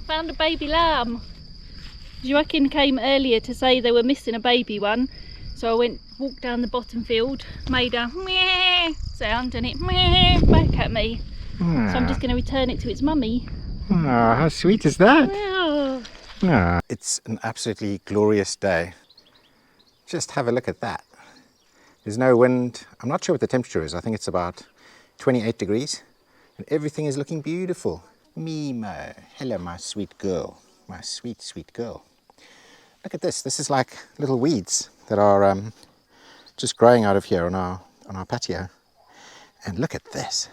Found a baby lamb. Joaquin came earlier to say they were missing a baby one, so I walked down the bottom field, made a meh sound, and it meh back at me. So I'm just going to return it to its mummy. How sweet is that? Oh. It's an absolutely glorious day. Just have a look at that. There's no wind. I'm not sure what the temperature is. I think it's about 28 degrees. And everything is looking beautiful. Mimo. Hello, my sweet girl. My sweet, sweet girl. Look at this. This is like little weeds that are just growing out of here on our patio. And look at this.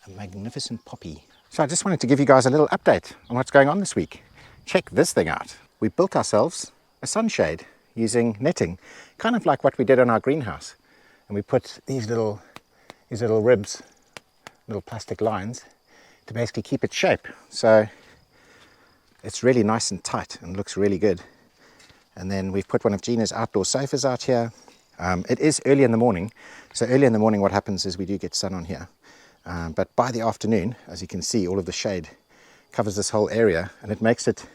A magnificent poppy. So I just wanted to give you guys a little update on what's going on this week. Check this thing out. We built ourselves a sunshade using netting, kind of like what we did on our greenhouse. And we put these little ribs, little plastic lines, to basically keep its shape. So it's really nice and tight and looks really good. And then we've put one of Gina's outdoor sofas out here. It is early in the morning. So early in the morning what happens is we do get sun on here. But by the afternoon, as you can see, all of the shade covers this whole area, and it makes it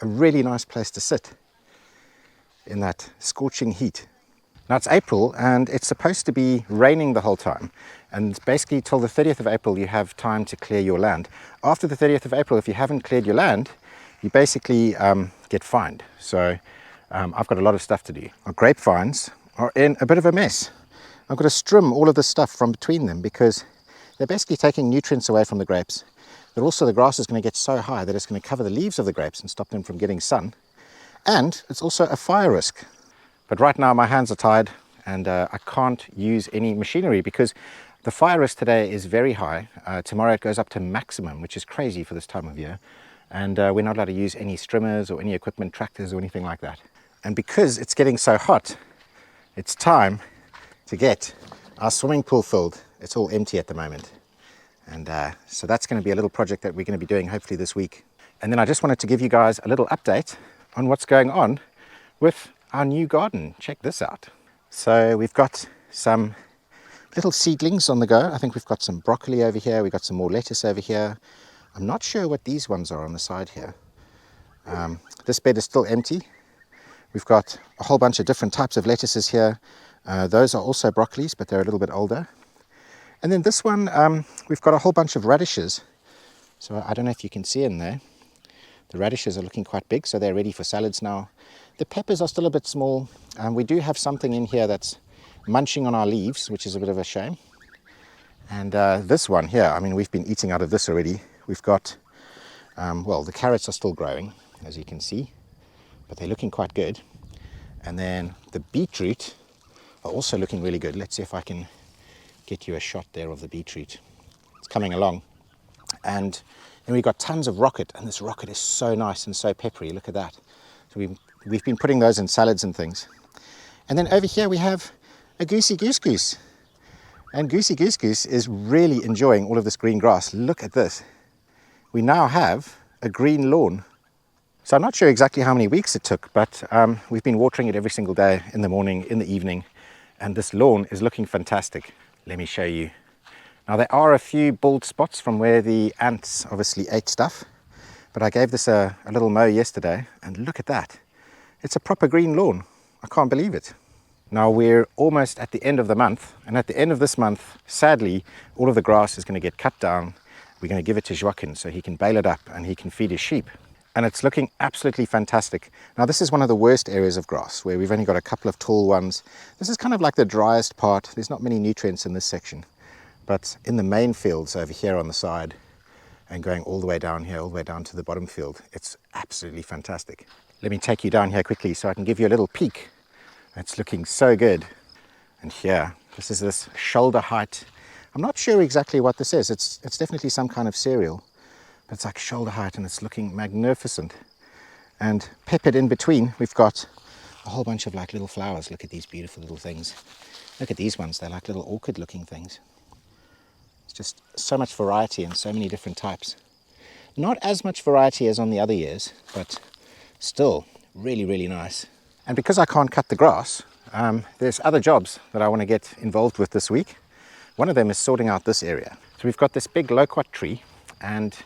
a really nice place to sit in that scorching heat. Now it's April and it's supposed to be raining the whole time, and basically till the 30th of April you have time to clear your land. After the 30th of April, if you haven't cleared your land, you basically get fined. So I've got a lot of stuff to do. Our grapevines are in a bit of a mess. I've got to trim all of this stuff from between them because they're basically taking nutrients away from the grapes. But also the grass is going to get so high that it's going to cover the leaves of the grapes and stop them from getting sun. And it's also a fire risk. But right now my hands are tied and I can't use any machinery because the fire risk today is very high. Tomorrow it goes up to maximum, which is crazy for this time of year. And we're not allowed to use any strimmers or any equipment, tractors or anything like that. And because it's getting so hot, it's time to get our swimming pool filled. It's all empty at the moment. And so that's going to be a little project that we're going to be doing hopefully this week. And then I just wanted to give you guys a little update on what's going on with our new garden. Check this out. So we've got some little seedlings on the go. I think we've got some broccoli over here. We've got some more lettuce over here. I'm not sure what these ones are on the side here. This bed is still empty. We've got a whole bunch of different types of lettuces here. Those are also broccolis, but they're a little bit older. And then this one, we've got a whole bunch of radishes. So I don't know if you can see in there. The radishes are looking quite big, so they're ready for salads now. The peppers are still a bit small. We do have something in here that's munching on our leaves, which is a bit of a shame. And this one here, I mean, we've been eating out of this already. We've got, well, the carrots are still growing, as you can see, but they're looking quite good. And then the beetroot are also looking really good. Let's see if I can get you a shot there of the beetroot. It's coming along. And then we've got tons of rocket, and this rocket is so nice and so peppery. Look at that. So we've been putting those in salads and things. And then over here we have a goosey goose. And goosey goose is really enjoying all of this green grass. Look at this. We now have a green lawn. So I'm not sure exactly how many weeks it took, but we've been watering it every single day, in the morning, in the evening, and this lawn is looking fantastic. Let me show you. Now there are a few bald spots from where the ants obviously ate stuff, but I gave this a little mow yesterday, and look at that. It's a proper green lawn. I can't believe it. Now we're almost at the end of the month, and at the end of this month, sadly, all of the grass is going to get cut down. We're going to give it to Joaquin so he can bale it up and he can feed his sheep. And it's looking absolutely fantastic. Now this is one of the worst areas of grass where we've only got a couple of tall ones. This is kind of like the driest part. There's not many nutrients in this section. But in the main fields over here on the side and going all the way down here, all the way down to the bottom field, it's absolutely fantastic. Let me take you down here quickly so I can give you a little peek. It's looking so good. And here, this is this shoulder height. I'm not sure exactly what this is. It's definitely some kind of cereal. But it's like shoulder height and it's looking magnificent. And peppered in between, we've got a whole bunch of like little flowers. Look at these beautiful little things. Look at these ones. They're like little orchid looking things. It's just so much variety and so many different types. Not as much variety as on the other years, but still really, really nice. And because I can't cut the grass, there's other jobs that I want to get involved with this week. One of them is sorting out this area. So we've got this big loquat tree, and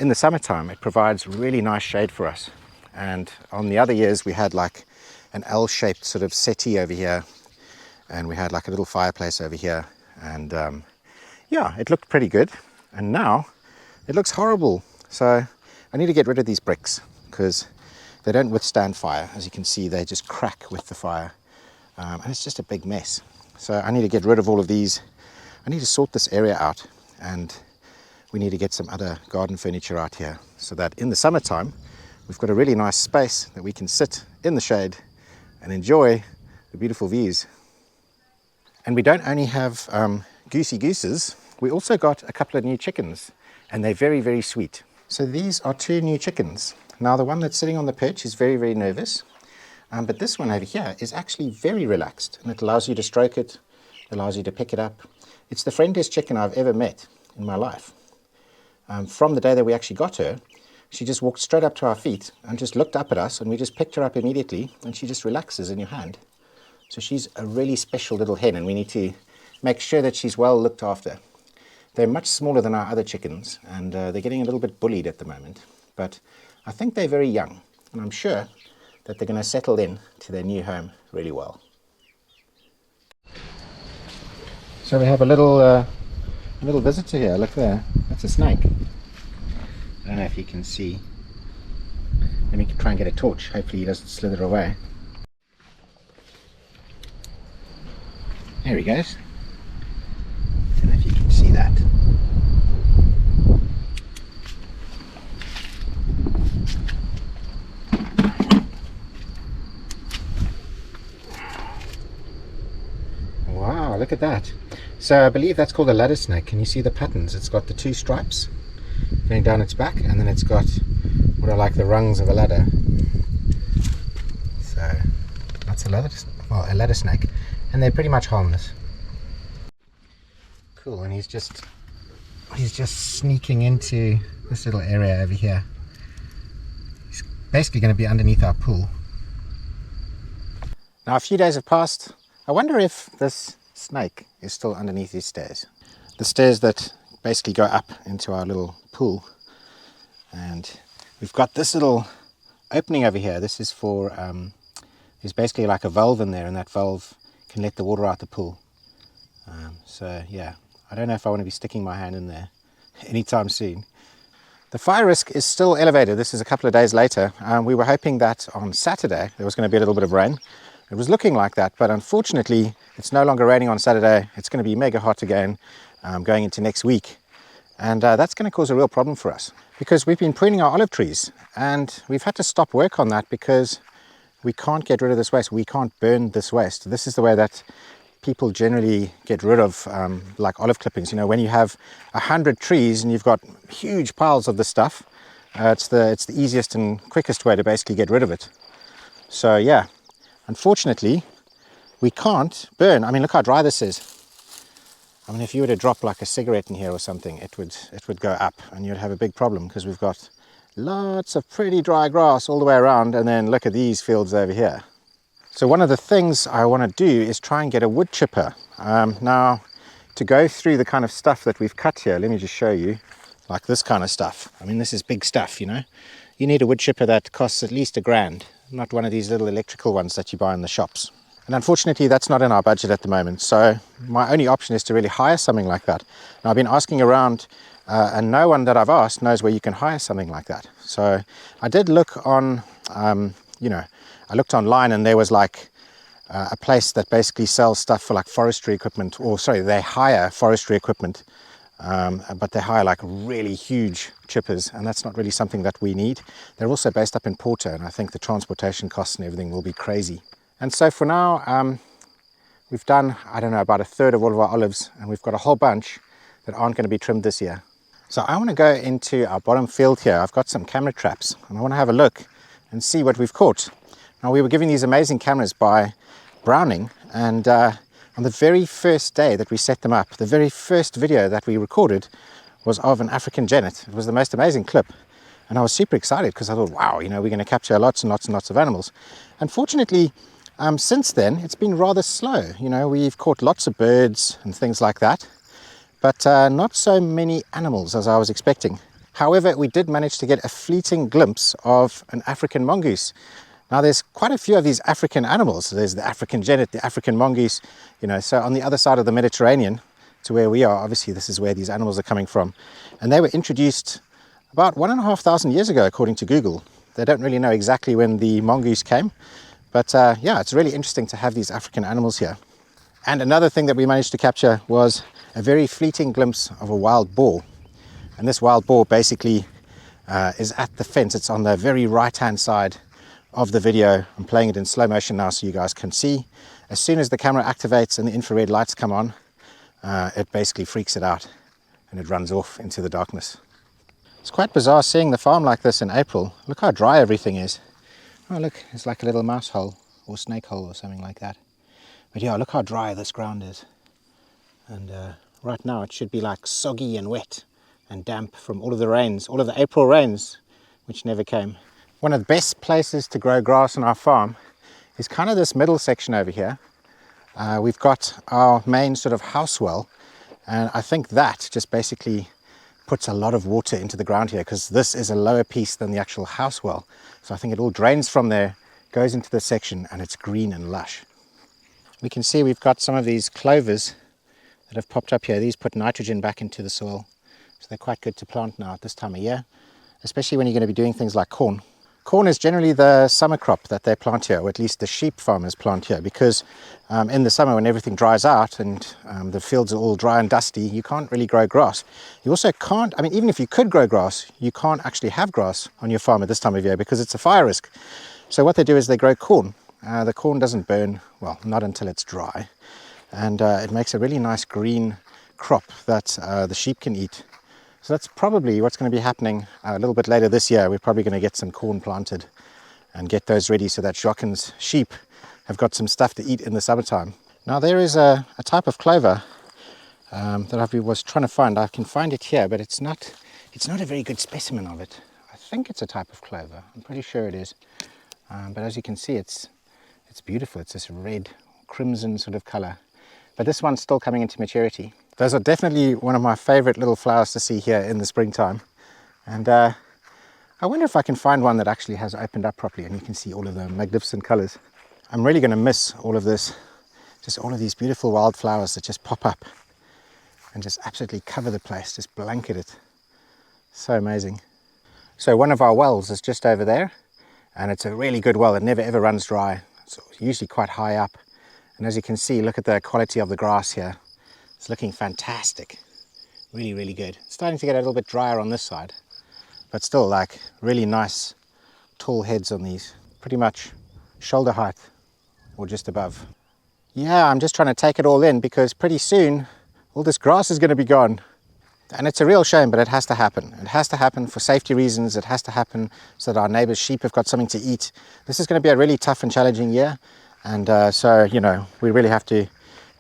in the summertime it provides really nice shade for us. And on the other years we had like an L-shaped sort of settee over here, and we had like a little fireplace over here, and yeah, it looked pretty good. And now it looks horrible. So I need to get rid of these bricks because they don't withstand fire. As you can see, they just crack with the fire, and it's just a big mess. So I need to get rid of all of these. I need to sort this area out, and we need to get some other garden furniture out here so that in the summertime we've got a really nice space that we can sit in the shade and enjoy the beautiful views. And we don't only have gooses, we also got a couple of new chickens, and they're very, very sweet. So these are 2 new chickens. Now the one that's sitting on the perch is very, very nervous, but this one over here is actually very relaxed, and it allows you to stroke it, allows you to pick it up. It's the friendliest chicken I've ever met in my life. From the day that we actually got her, she just walked straight up to our feet and just looked up at us, and we just picked her up immediately, and she just relaxes in your hand. So she's a really special little hen, and we need to make sure that she's well looked after. They're much smaller than our other chickens, and they're getting a little bit bullied at the moment, but I think they're very young, and I'm sure that they're going to settle in to their new home really well. So we have a little visitor here. Look there, that's a snake. I don't know if you can see. Let me try and get a torch. Hopefully he doesn't slither away. There he goes. I don't know if you can see that. Wow, look at that. So I believe that's called a ladder snake. Can you see the patterns? It's got the 2 stripes going down its back, and then it's got what are like the rungs of a ladder. So that's a ladder snake, and they're pretty much harmless. Cool, and he's just sneaking into this little area over here. He's basically going to be underneath our pool. Now a few days have passed. I wonder if this snake is still underneath these stairs. The stairs that basically go up into our little pool. And we've got this little opening over here. This is for, there's basically like a valve in there, and that valve can let the water out the pool. So yeah, I don't know if I want to be sticking my hand in there anytime soon. The fire risk is still elevated. This is a couple of days later. We were hoping that on Saturday there was going to be a little bit of rain. It was looking like that, but unfortunately it's no longer raining on Saturday. It's going to be mega hot again going into next week, and that's going to cause a real problem for us because we've been pruning our olive trees, and we've had to stop work on that because we can't get rid of this waste. We can't burn this waste. This is the way that people generally get rid of like olive clippings. You know, when you have 100 trees and you've got huge piles of this stuff, it's the easiest and quickest way to basically get rid of it. So yeah, unfortunately we can't burn. I mean, look how dry this is. I mean, if you were to drop like a cigarette in here or something, it would go up, and you'd have a big problem because we've got lots of pretty dry grass all the way around, and then look at these fields over here. So one of the things I want to do is try and get a wood chipper. Now, to go through the kind of stuff that we've cut here, let me just show you, like this kind of stuff. I mean, this is big stuff, you know. You need a wood chipper that costs at least $1,000, not one of these little electrical ones that you buy in the shops. And unfortunately, that's not in our budget at the moment. So my only option is to really hire something like that. Now, I've been asking around, and no one that I've asked knows where you can hire something like that. So I did look on, I looked online, and there was like a place that basically sells stuff for like forestry equipment, or sorry, they hire forestry equipment, but they hire like really huge chippers, and that's not really something that we need. They're also based up in Porto, and I think the transportation costs and everything will be crazy. And so for now, we've done, I don't know, about 1/3 of all of our olives, and we've got a whole bunch that aren't going to be trimmed this year. So I want to go into our bottom field here. I've got some camera traps, and I want to have a look and see what we've caught. Now, we were given these amazing cameras by Pruning, and on the very first day that we set them up, the very first video that we recorded was of an African genet. It was the most amazing clip, and I was super excited because I thought, wow, you know, we're going to capture lots and lots and lots of animals. Unfortunately, since then, it's been rather slow. You know, we've caught lots of birds and things like that, but not so many animals as I was expecting. However, we did manage to get a fleeting glimpse of an African mongoose. Now there's quite a few of these African animals. There's the African genet, the African mongoose, you know, so on the other side of the Mediterranean to where we are, obviously this is where these animals are coming from. And they were introduced about 1,500 years ago, according to Google. They don't really know exactly when the mongoose came, but yeah, it's really interesting to have these African animals here. And another thing that we managed to capture was a very fleeting glimpse of a wild boar. And this wild boar basically is at the fence. It's on the very right-hand side of the video. I'm playing it in slow motion now so you guys can see. As soon as the camera activates and the infrared lights come on, it basically freaks it out and it runs off into the darkness. It's quite bizarre seeing the farm like this in April. Look how dry everything is. Oh look, it's like a little mouse hole or snake hole or something like that. But yeah, look how dry this ground is. And right now it should be like soggy and wet and damp from all of the rains, all of the April rains, which never came. One of the best places to grow grass on our farm is kind of this middle section over here. We've got our main sort of house well, and I think that just basically puts a lot of water into the ground here because this is a lower piece than the actual house well. So I think it all drains from there, goes into this section, and it's green and lush. We can see we've got some of these clovers that have popped up here. These put nitrogen back into the soil, so they're quite good to plant now at this time of year, especially when you're going to be doing things like corn. Corn is generally the summer crop that they plant here, or at least the sheep farmers plant here, because in the summer when everything dries out and the fields are all dry and dusty, you can't really grow grass. You also can't, I mean, even if you could grow grass, you can't actually have grass on your farm at this time of year because it's a fire risk. So what they do is they grow corn. The corn doesn't burn, well, not until it's dry, and it makes a really nice green crop that the sheep can eat. So that's probably what's going to be happening a little bit later this year. We're probably going to get some corn planted and get those ready so that Joachim's sheep have got some stuff to eat in the summertime. Now there is a type of clover that I was trying to find. I can find it here, but it's not a very good specimen of it. I think it's a type of clover. I'm pretty sure it is. But as you can see, it's beautiful. It's this red, crimson sort of color. But this one's still coming into maturity. Those are definitely one of my favorite little flowers to see here in the springtime. And I wonder if I can find one that actually has opened up properly and you can see all of the magnificent colors. I'm really going to miss all of this, just all of these beautiful wildflowers that just pop up and just absolutely cover the place, just blanket it. So amazing. So one of our wells is just over there, and it's a really good well. It never ever runs dry. It's usually quite high up. And as you can see, look at the quality of the grass here. It's looking fantastic. Really, really good. It's starting to get a little bit drier on this side, but still like really nice tall heads on these. Pretty much shoulder height or just above. Yeah, I'm just trying to take it all in because pretty soon all this grass is going to be gone. And it's a real shame, but it has to happen. It has to happen for safety reasons. It has to happen so that our neighbors' sheep have got something to eat. This is going to be a really tough and challenging year. And so, you know, we really have to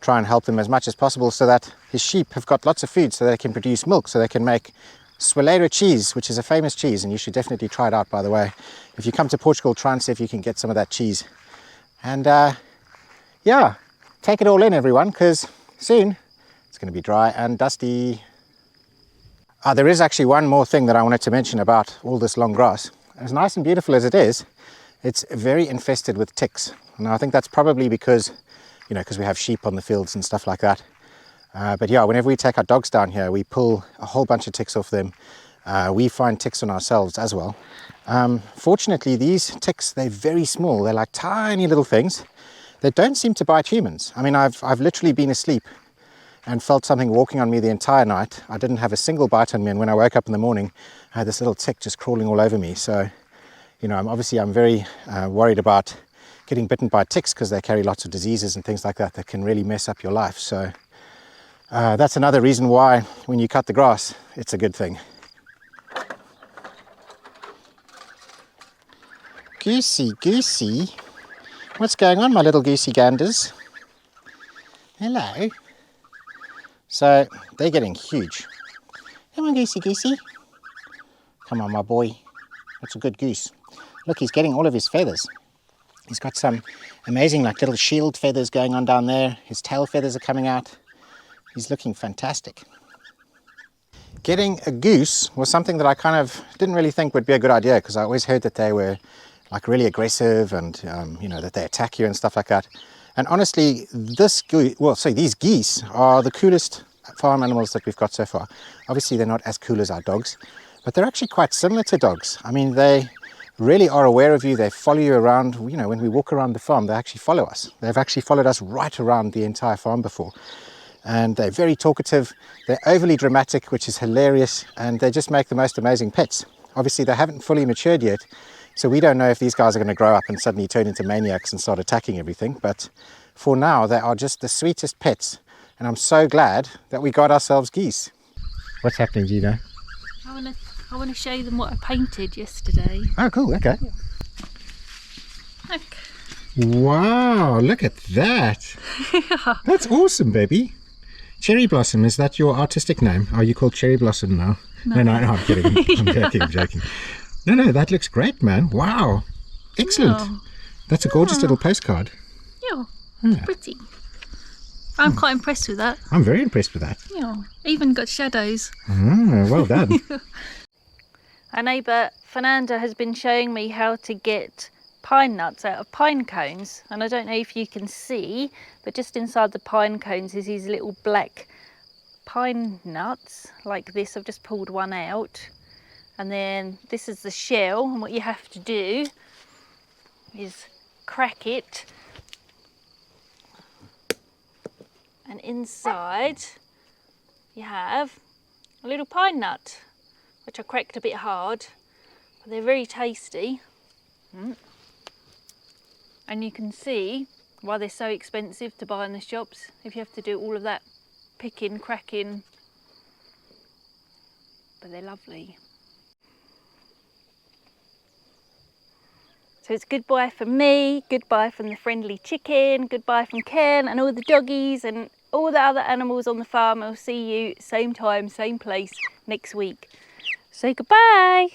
try and help them as much as possible so that his sheep have got lots of food so they can produce milk, so they can make Swalera cheese, which is a famous cheese, and you should definitely try it out, by the way. If you come to Portugal, try and see if you can get some of that cheese. And yeah, take it all in, everyone, because soon it's going to be dry and dusty. There is actually one more thing that I wanted to mention about all this long grass. As nice and beautiful as it is, it's very infested with ticks. And I think that's probably because, you know, because we have sheep on the fields and stuff like that. But yeah, whenever we take our dogs down here, we pull a whole bunch of ticks off them. We find ticks on ourselves as well. Fortunately, these ticks, they're very small. They're like tiny little things. They don't seem to bite humans. I mean, I've literally been asleep and felt something walking on me the entire night. I didn't have a single bite on me, and when I woke up in the morning, I had this little tick just crawling all over me. So, you know, I'm very worried about getting bitten by ticks because they carry lots of diseases and things like that that can really mess up your life. So that's another reason why when you cut the grass, it's a good thing. Goosey, goosey. What's going on, my little goosey ganders? Hello. So they're getting huge. Come on, goosey, goosey. Come on, my boy. That's a good goose. Look, he's getting all of his feathers. He's got some amazing like little shield feathers going on down there. His tail feathers are coming out. He's looking fantastic. getting a goose was something that I kind of didn't really think would be a good idea, because I always heard that they were like really aggressive and you know, that they attack you and stuff like that. And honestly, these geese are the coolest farm animals that we've got so far. Obviously they're not as cool as our dogs, but they're actually quite similar to dogs. I mean, they really are aware of you. They follow you around. You know, when we walk around the farm, they actually follow us. They've actually followed us right around the entire farm before. And they're very talkative. They're overly dramatic, which is hilarious, and they just make the most amazing pets. Obviously they haven't fully matured yet, so we don't know if these guys are going to grow up and suddenly turn into maniacs and start attacking everything. But for now, they are just the sweetest pets, and I'm so glad that we got ourselves geese. What's happening, Gina? I want to show them what I painted yesterday. Oh, cool. Okay. Look. Wow, look at that. That's awesome, baby. Cherry Blossom, is that your artistic name? Are you called Cherry Blossom now? No, I'm kidding. I'm joking. No, that looks great, man. Wow. Excellent. Yeah. That's a gorgeous little postcard. Yeah, it's pretty. I'm quite impressed with that. I'm very impressed with that. Yeah, even got shadows. Well done. Our neighbour Fernanda has been showing me how to get pine nuts out of pine cones, and I don't know if you can see, but just inside the pine cones is these little black pine nuts like this. I've just pulled one out, and then this is the shell, and what you have to do is crack it, and inside you have a little pine nut, which I cracked a bit hard, but they're very tasty. And you can see why they're so expensive to buy in the shops, if you have to do all of that picking, cracking, but they're lovely. So it's goodbye from me, goodbye from the friendly chicken, goodbye from Ken and all the doggies and all the other animals on the farm. I'll see you same time, same place next week. Say goodbye.